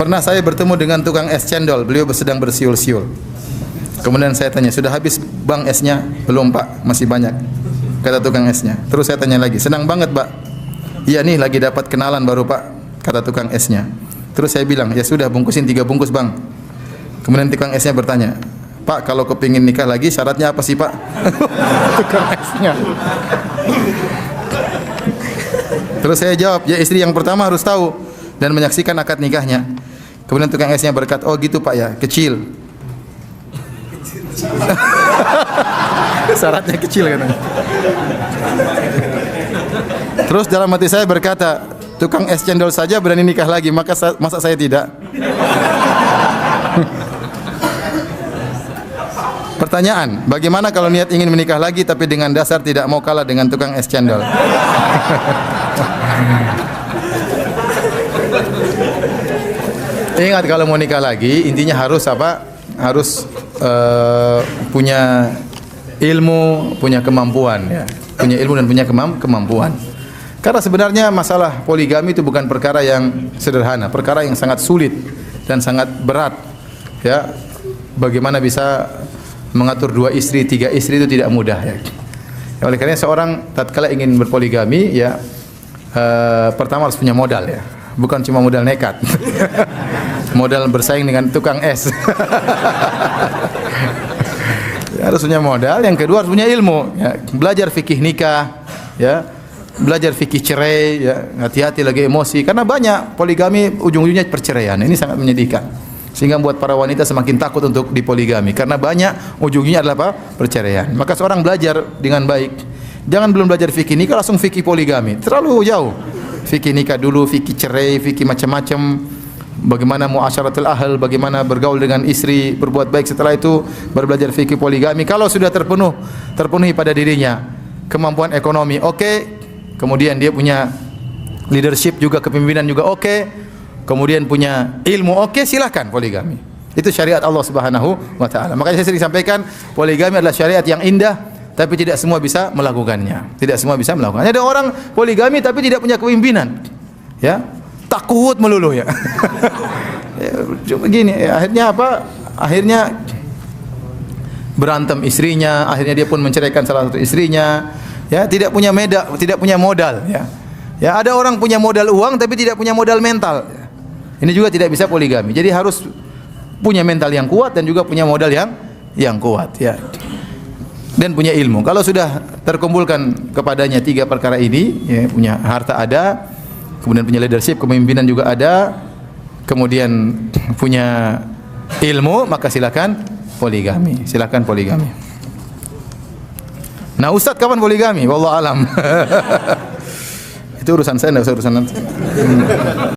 Pernah saya bertemu dengan tukang es cendol, beliau sedang bersiul-siul. Kemudian saya tanya, sudah habis bang esnya? Belum pak, masih banyak, kata tukang esnya. Terus saya tanya lagi, senang banget pak? Iya nih lagi dapat kenalan baru pak, kata tukang esnya. Terus saya bilang, ya sudah bungkusin 3 bungkus bang. Kemudian tukang esnya bertanya, pak kalau kepingin nikah lagi syaratnya apa sih pak? Tukang esnya. Terus saya jawab, ya istri yang pertama harus tahu dan menyaksikan akad nikahnya. Kemudian tukang esnya berkata, oh gitu pak ya, kecil. Syaratnya kecil katanya. Terus dalam hati saya berkata, tukang es cendol saja berani nikah lagi, masa saya tidak? Pertanyaan, bagaimana kalau niat ingin menikah lagi tapi dengan dasar tidak mau kalah dengan tukang es cendol? Ingat kalau mau nikah lagi, intinya harus apa? Harus punya ilmu, punya kemampuan ya. Punya ilmu dan punya kemampuan. Karena sebenarnya masalah poligami itu bukan perkara yang sederhana, perkara yang sangat sulit dan sangat berat. Ya. Bagaimana bisa mengatur 2 istri, 3 istri itu tidak mudah ya. Oleh karena seorang tatkala ingin berpoligami ya pertama harus punya modal ya. Bukan cuma modal nekat. Modal bersaing dengan tukang es. Harus punya modal, yang kedua harus punya ilmu ya. Belajar fikih nikah ya. Belajar fikih cerai ya. Hati-hati lagi emosi karena banyak poligami ujung-ujungnya perceraian. Ini sangat menyedihkan. Sehingga membuat para wanita semakin takut untuk dipoligami karena banyak ujungnya adalah apa? Perceraian. Maka seorang belajar dengan baik. Jangan belum belajar fikih nikah langsung fikih poligami. Terlalu jauh. Fikih nikah dulu, fikih cerai, fikih macam-macam. Bagaimana muasyaratul ahl, bagaimana bergaul dengan istri, berbuat baik. Setelah itu baru belajar fikih poligami. Kalau sudah terpenuhi pada dirinya kemampuan ekonomi, oke. Kemudian dia punya leadership juga, kepemimpinan juga, oke. Kemudian punya ilmu, oke, silakan poligami. Itu syariat Allah Subhanahu wa taala. Makanya saya sering sampaikan, poligami adalah syariat yang indah, tapi tidak semua bisa melakukannya. Tidak semua bisa melakukannya. Ada orang poligami tapi tidak punya kepemimpinan. Ya. Takut melulu ya. Cuma gini, akhirnya apa? Akhirnya berantem istrinya, akhirnya dia pun menceraikan salah satu istrinya. Ya, tidak punya modal ya. Ya, ada orang punya modal uang tapi tidak punya modal mental. Ini juga tidak bisa poligami. Jadi harus punya mental yang kuat dan juga punya modal yang kuat ya. Dan punya ilmu. Kalau sudah terkumpulkan kepadanya 3 perkara ini, ya, punya harta ada, kemudian punya leadership, kepemimpinan juga ada, kemudian punya ilmu, maka silakan poligami. Silakan poligami. Nah, Ustaz kapan poligami? Wallahu alam. Itu urusan saya, enggak usah urusan nanti.